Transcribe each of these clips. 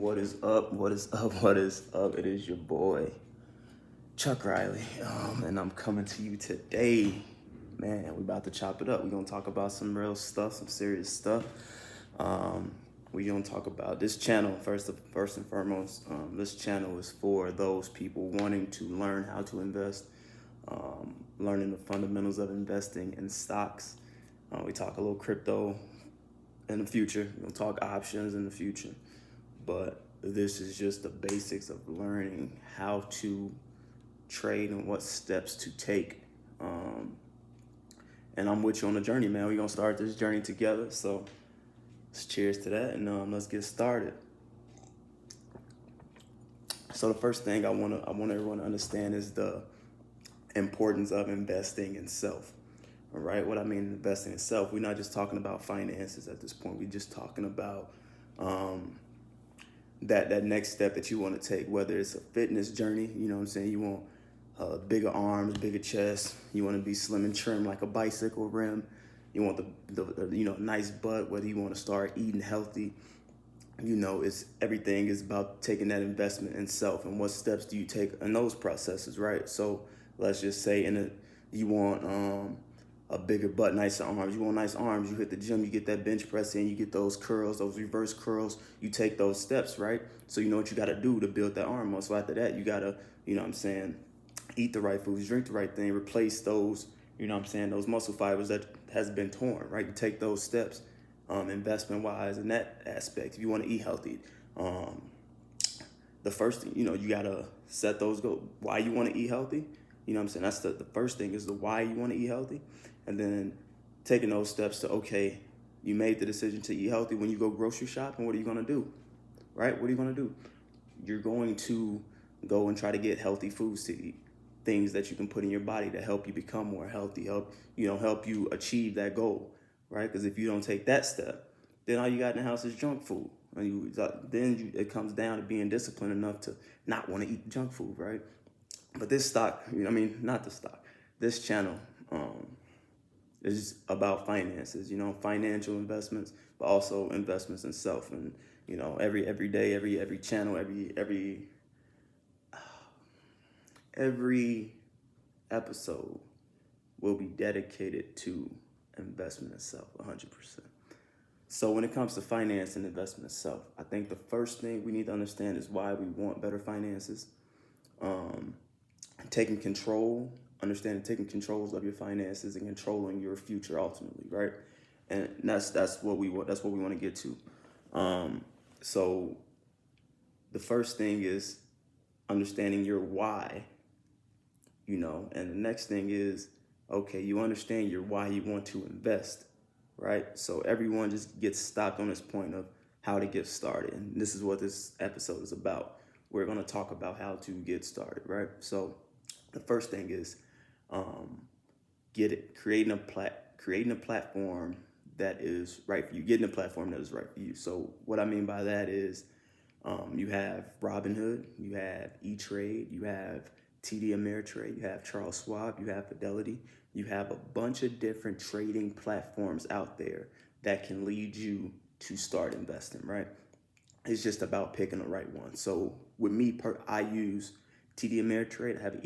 What is up? What is up? What is up? It is your boy, Chuck Riley, and I'm coming to you today. Man, we about to chop it up. We're gonna talk about some real stuff, some serious stuff. Um, we're gonna talk about this channel first and foremost. This channel is for those people wanting to learn how to invest, learning the fundamentals of investing in stocks. We talk a little crypto in the future. We'll talk options in the future. But this is just the basics of learning how to trade and what steps to take. And I'm with you on the journey, man. We're gonna start this journey together. So let's cheers to that, and let's get started. So the first thing I want everyone to understand is the importance of investing in self. All right, what I mean investing in self, we're not just talking about finances at this point. We're just talking about that next step that you want to take, whether it's a fitness journey, you know what I'm saying? You want bigger arms, bigger chest. You want to be slim and trim like a bicycle rim. You want the nice butt, whether you want to start eating healthy. It's everything is about taking that investment in self and what steps do you take in those processes, right? So let's just say you want a bigger butt, nicer arms. You want nice arms. You hit the gym, you get that bench press in, you get those curls, those reverse curls. You take those steps, right? So you know what you got to do to build that arm muscle. After that, you got to, eat the right foods, drink the right thing, replace those, those muscle fibers that has been torn, right? You take those steps, investment wise in that aspect. If you want to eat healthy, the first thing, you got to set those goals. Why you want to eat healthy? That's the first thing is the why you want to eat healthy. And then taking those steps to, okay, you made the decision to eat healthy. When you go grocery shopping, what are you going to do? Right? What are you going to do? You're going to go and try to get healthy foods to eat. Things that you can put in your body to help you become more healthy, help you achieve that goal, right? Because if you don't take that step, then all you got in the house is junk food. It comes down to being disciplined enough to not want to eat junk food, right? But this stock, not the stock, this channel is about finances, financial investments, but also investments in self. And, every day, every channel, every episode will be dedicated to investment in self, 100%. So when it comes to finance and investment in self, I think the first thing we need to understand is why we want better finances. Taking control of your finances and controlling your future ultimately, right? And that's what we want. That's what we want to get to. So the first thing is understanding your why, and the next thing is, okay, you understand your why you want to invest, right? So everyone just gets stopped on this point of how to get started. And this is what this episode is about. We're going to talk about how to get started, right? So the first thing is creating a platform that is right for you, getting a platform that is right for you. So what I mean by that is you have Robinhood, you have E-Trade, you have TD Ameritrade, you have Charles Schwab, you have Fidelity. You have a bunch of different trading platforms out there that can lead you to start investing, right? It's just about picking the right one. So with me, I use TD Ameritrade. I have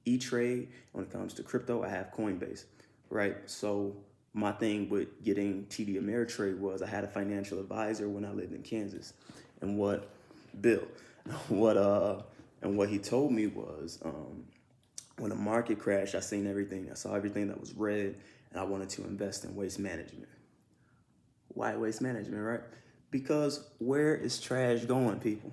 E-Trade. When it comes to crypto, I have Coinbase, right? So my thing with getting TD Ameritrade was I had a financial advisor when I lived in Kansas. And what he told me was when the market crashed, I saw everything that was red, and I wanted to invest in waste management. Why waste management, right? Because where is trash going, people?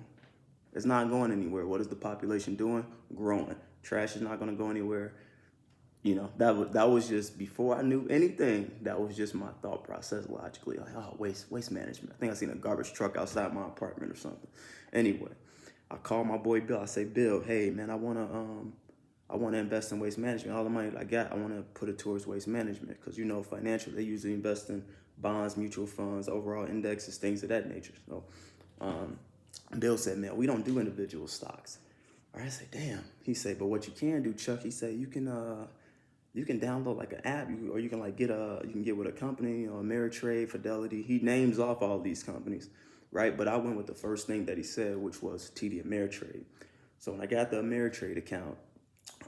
It's not going anywhere. What is the population doing? Growing. Trash is not going to go anywhere. That was just before I knew anything. That was just my thought process logically. Like, oh, waste management. I think I seen a garbage truck outside my apartment or something. Anyway, I called my boy Bill. I say, Bill, hey man, I wanna invest in waste management. All the money that I got, I wanna put it towards waste management because financially they usually invest in bonds, mutual funds, overall indexes, things of that nature. So Bill said, man, we don't do individual stocks. All right, I said, damn. He said, but what you can do, Chuck, he said, you can download like an app, or you can get with a company, Ameritrade, Fidelity. He names off all these companies, right? But I went with the first thing that he said, which was TD Ameritrade. So when I got the Ameritrade account,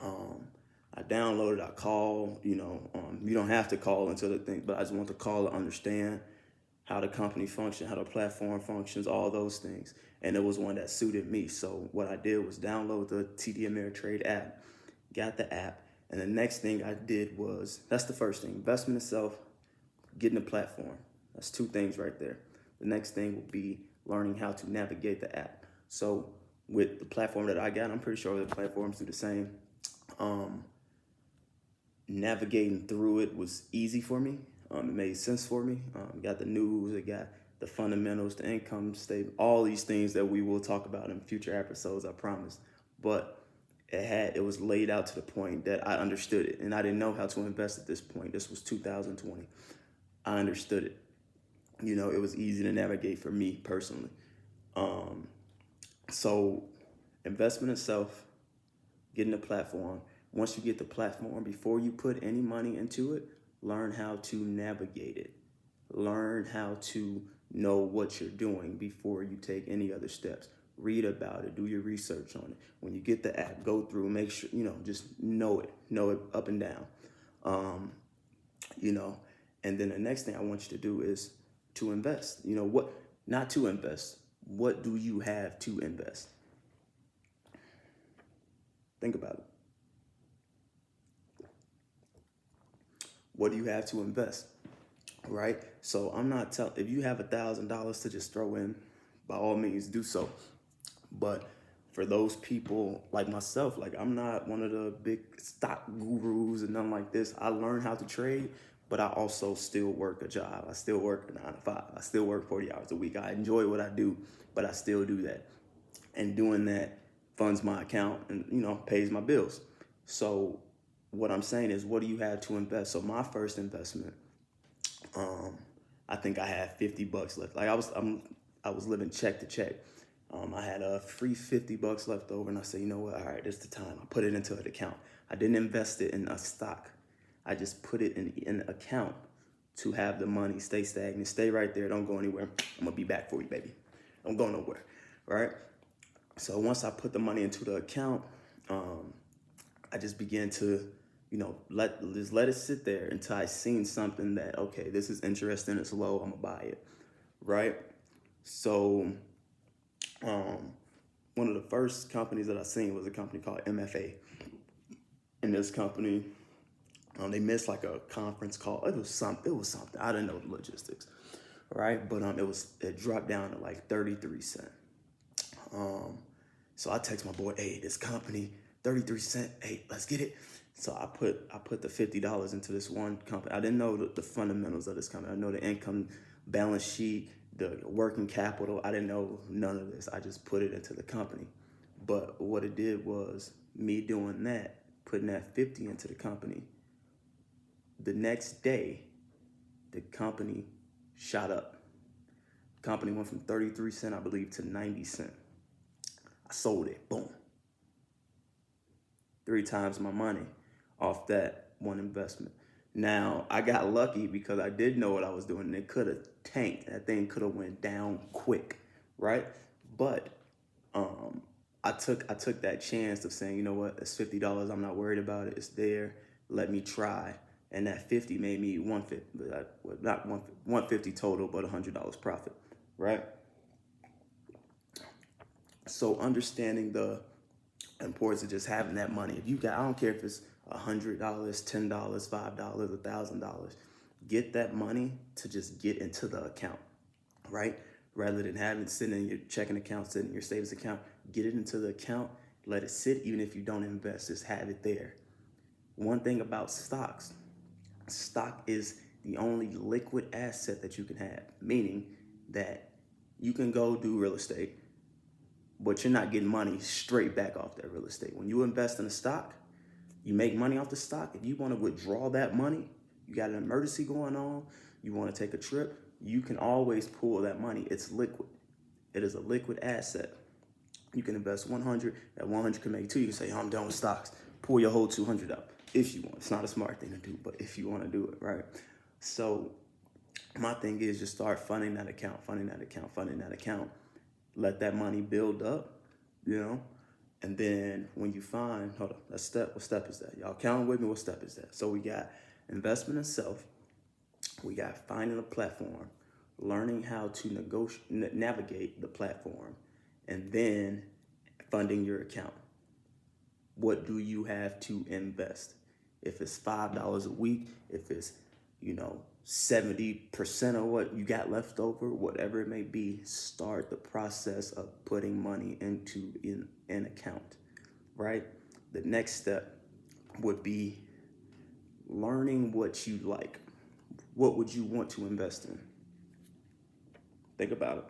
I downloaded, I called, you don't have to call until the thing, but I just want to call to understand how the company functions, how the platform functions, all those things. And it was one that suited me. So what I did was download the TD Ameritrade app, got the app, and the next thing I did was, that's the first thing, investment itself, getting the platform. That's two things right there. The next thing will be learning how to navigate the app. So with the platform that I got, I'm pretty sure the platforms do the same. Navigating through it was easy for me. It made sense for me. Got the news, it got the fundamentals, the income statement, all these things that we will talk about in future episodes, I promise. But it was laid out to the point that I understood it, and I didn't know how to invest at this point. This was 2020. I understood it. It was easy to navigate for me personally. So investment itself, getting the platform. Once you get the platform, before you put any money into it, learn how to navigate it. Learn how to know what you're doing before you take any other steps. Read about it, do your research on it. When you get the app, go through, make sure, just know it up and down. And then the next thing I want you to do is to invest. Not to invest. What do you have to invest? Think about it. What do you have to invest? Right? So I'm not telling, if you have $1,000 to just throw in, by all means do so. But for those people like myself, like I'm not one of the big stock gurus and nothing like this. I learned how to trade, but I also still work a job. I still work a 9 to 5. I still work 40 hours a week. I enjoy what I do, but I still do that. And doing that funds my account and, pays my bills. So what I'm saying is, what do you have to invest? So my first investment, I think I had $50 left. Like I was living check to check. I had a free $50 left over, and I said, you know what? All right, this is the time. I put it into an account. I didn't invest it in a stock. I just put it in an account to have the money stay stagnant, stay right there. Don't go anywhere. I'm gonna be back for you, baby. Don't go nowhere, right? So once I put the money into the account, I just began to, let it sit there until I seen something that, okay, this is interesting, it's low, I'm gonna buy it, right? So one of the first companies that I seen was a company called MFA. And this company, they missed like a conference call. It was something. I didn't know the logistics, right? But it dropped down to like 33 cents. So I text my boy, hey, this company, 33 cents, hey, let's get it. So I put the $50 into this one company. I didn't know the fundamentals of this company. I know the income, balance sheet, the working capital. I didn't know none of this. I just put it into the company. But what it did was me doing that, putting that 50 into the company. The next day, the company shot up. The company went from 33 cents, I believe, to 90 cents. I sold it, boom. 3 times my money off that one investment. Now, I got lucky because I did know what I was doing, and it could have tanked. That thing could have went down quick, right? But I took that chance of saying, you know what, it's $50. I'm not worried about it. It's there. Let me try. And that 50 made me 150, not 150 total, but $100 profit, right? So understanding the importance of just having that money. If you got, I don't care if it's $100, $10, $5, $1,000, get that money to just get into the account, right? Rather than having it sitting in your checking account, sitting in your savings account, get it into the account, let it sit. Even if you don't invest, just have it there. One thing about stocks, stock is the only liquid asset that you can have, meaning that you can go do real estate, but you're not getting money straight back off that real estate. When you invest in a stock, you make money off the stock. If you want to withdraw that money, you got an emergency going on, you want to take a trip, you can always pull that money. It's liquid. It is a liquid asset. You can invest 100, that 100 can make 2. You can say, I'm done with stocks. Pull your whole 200 up if you want. It's not a smart thing to do, but if you want to do it, right? So My thing is just start funding that account, funding that account, funding that account. Let that money build up, you know? And then when you find, hold on, what step is that? Y'all count with me, what step is that? So we got investment in self, we got finding a platform, learning how to navigate the platform, and then funding your account. What do you have to invest? If it's $5 a week, if it's, 70% of what you got left over, whatever it may be, start the process of putting money into an account, right? The next step would be learning what you like. What would you want to invest in? Think about it.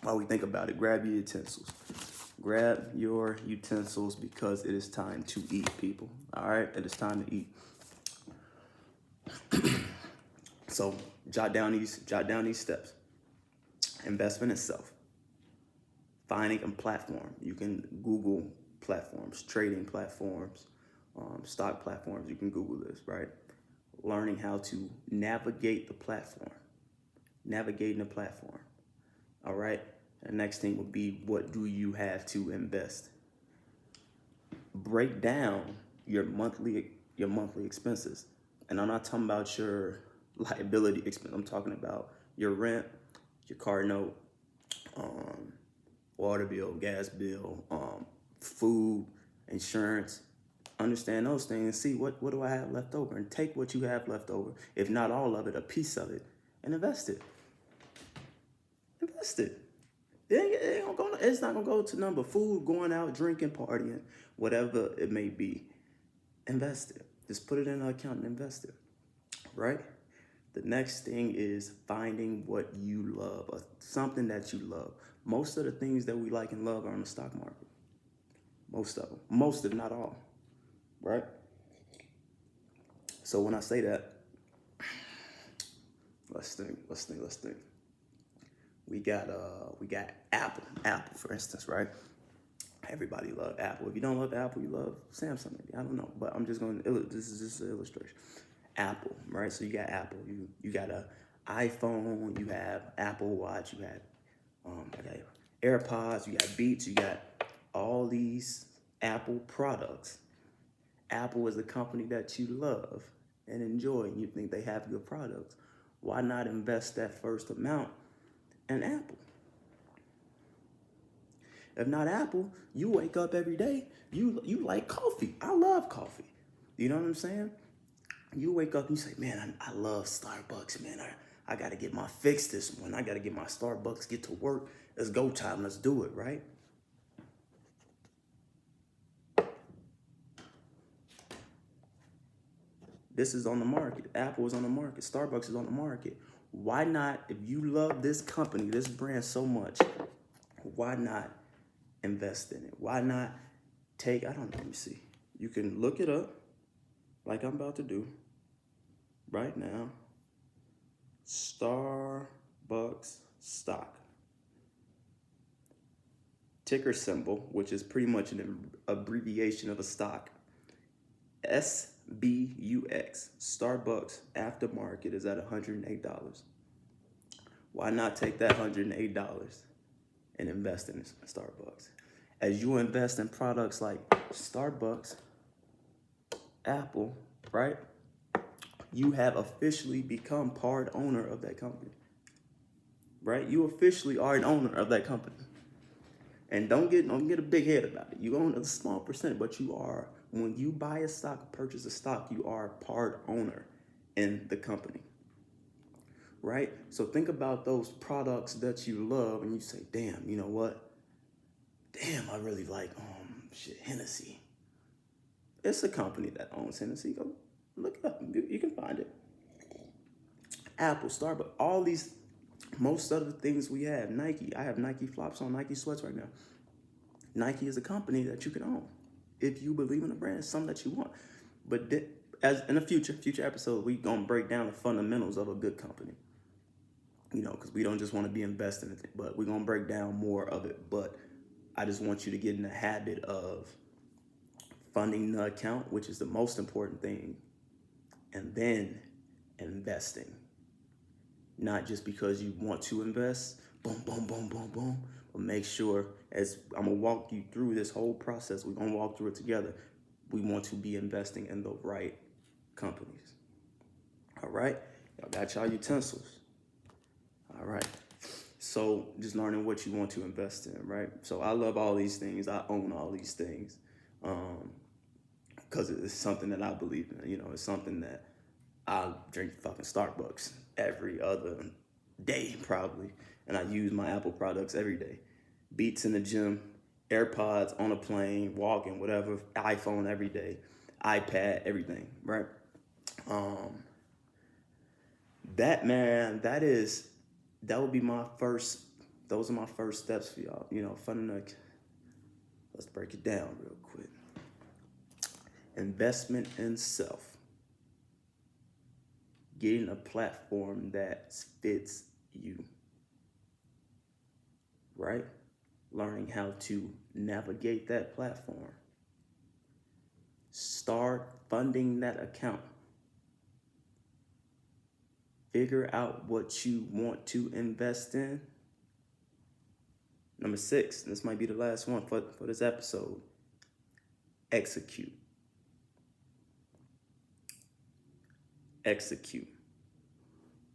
While we think about it, grab your utensils. Grab your utensils because it is time to eat, people. All right, it is time to eat. So jot down these steps. Investment in self. Finding a platform. You can Google platforms, trading platforms, stock platforms. You can Google this, right? Learning how to navigate the platform. Navigating the platform. All right. The next thing would be, what do you have to invest? Break down your monthly expenses. And I'm not talking about your liability expense. I'm talking about your rent, your car note, water bill, gas bill, food, insurance. Understand those things and see what do I have left over, and take what you have left over, if not all of it, a piece of it, and invest it. Invest it. It's not gonna go to number food, going out, drinking, partying, whatever it may be. Invest it. Just put it in an account and invest it, right? The next thing is finding what you love, something that you love. Most of the things that we like and love are on the stock market. Most of them, most if not all, right? So when I say that, let's think. We got Apple, for instance, right? Everybody love Apple. If you don't love Apple, you love Samsung, maybe. I don't know, but I'm just going to, this is just an illustration. Apple, right? So you got Apple, you got a iPhone, you have Apple Watch, you have AirPods, you got Beats, you got all these Apple products. Apple is a company that you love and enjoy, and you think they have good products. Why not invest that first amount in Apple? If not Apple, you wake up every day, you like coffee. I love coffee. You know what I'm saying? You wake up and you say, man, I love Starbucks, man. I got to get my fix this one. I got to get my Starbucks, get to work. It's go time. Let's do it, right? This is on the market. Apple is on the market. Starbucks is on the market. Why not, if you love this company, this brand so much, why not invest in it? Why not let me see. You can look it up like I'm about to do right now. Starbucks stock. Ticker symbol, which is pretty much an abbreviation of a stock. SBUX. Starbucks aftermarket is at $108. Why not take that $108 and invest in Starbucks? As you invest in products like Starbucks, Apple, right? You have officially become part owner of that company, right? You officially are an owner of that company. And don't get a big head about it. You own a small percent, but you are, when you buy a stock, purchase a stock, you are part owner in the company, right? So think about those products that you love and you say, damn, you know what? Damn, I really like Hennessy. It's a company that owns Hennessy. Go look it up. You can find it. Apple, Starbucks, all these, most of the things we have. Nike. I have Nike flops on, Nike sweats right now. Nike is a company that you can own if you believe in the brand. It's something that you want. But as in a future episode, we gonna break down the fundamentals of a good company. Because we don't just want to be invested in it, but we're gonna break down more of it. But I just want you to get in the habit of funding the account, which is the most important thing, and then investing. Not just because you want to invest, boom, boom, boom, boom, boom, but make sure, as I'm gonna walk you through this whole process, we're gonna walk through it together. We want to be investing in the right companies. All right, y'all got y'all utensils. All right, so just learning what you want to invest in, right? So I love all these things. I own all these things because it's something that I believe in. You know, it's something that I drink fucking Starbucks every other day probably, and I use my Apple products every day. Beats in the gym, AirPods on a plane, walking, whatever, iPhone every day, iPad, everything, right? That man, that would be my first. Those are my first steps for y'all. You know, funding. Let's break it down real quick. Investment in self. Getting a platform that fits you, right? Learning how to navigate that platform. Start funding that account. Figure out what you want to invest in. Number 6, this might be the last one for this episode. Execute. Execute.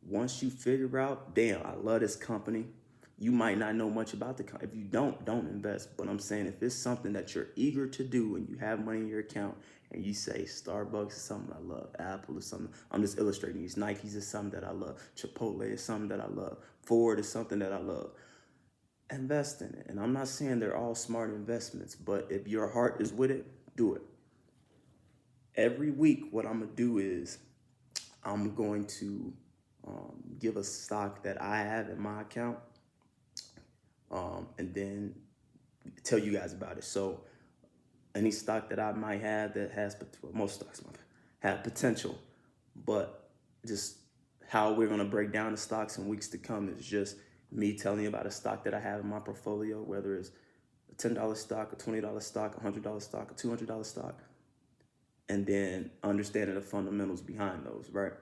Once you figure out, damn, I love this company. You might not know much about the company. If you don't invest. But I'm saying if it's something that you're eager to do and you have money in your account and you say Starbucks is something I love, Apple is something, I'm just illustrating these. Nikes is something that I love, Chipotle is something that I love, Ford is something that I love. Invest in it. And I'm not saying they're all smart investments, but if your heart is with it, do it. Every week, what I'm going to do is I'm going to give a stock that I have in my account and then tell you guys about it. So any stock that I might have that has, most stocks have potential, but just how we're going to break down the stocks in weeks to come is just me telling you about a stock that I have in my portfolio, whether it's a $10 stock, a $20 stock, a $100 stock, a $200 stock, and then understanding the fundamentals behind those, right?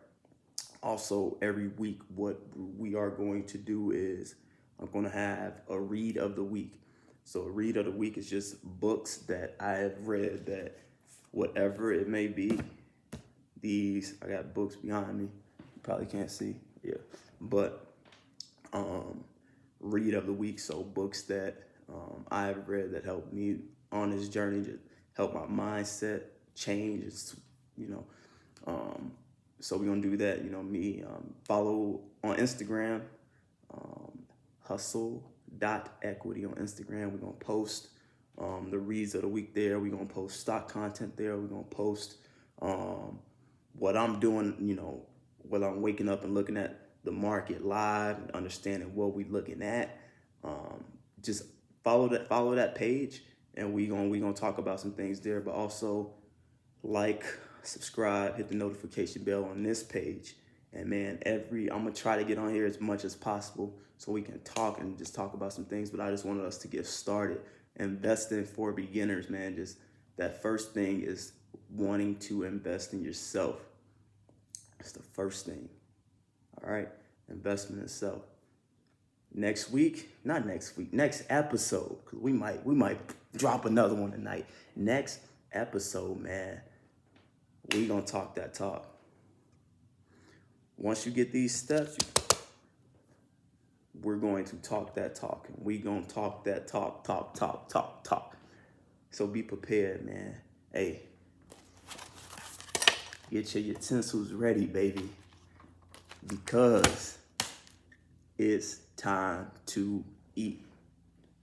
Also, every week, what we are going to do is I'm going to have a read of the week. So a read of the week is just books that I have read that whatever it may be. These, I got books behind me. You probably can't see. Yeah. But read of the week. So books that I have read that helped me on this journey, to help my mindset change. It's, you know, so we're going to do that. You know, me, follow on Instagram, hustle.equity on Instagram. We're going to post the reads of the week there. We're going to post stock content there. We're going to post what I'm doing, you know, while I'm waking up and looking at the market live and understanding what we're looking at. Just follow that page, and we gonna talk about some things there, but also like, subscribe, hit the notification bell on this page. And man, I'm gonna try to get on here as much as possible so we can talk and just talk about some things, but I just wanted us to get started. Investing for beginners, man. Just that first thing is wanting to invest in yourself. It's the first thing. All right, investment in self. Next episode, because we might drop another one tonight. Next episode, man, we gonna talk that talk. Once you get these steps, we're going to talk that talk, and we gonna talk that talk. So be prepared, man. Hey, get your utensils ready, baby, because it's time to eat.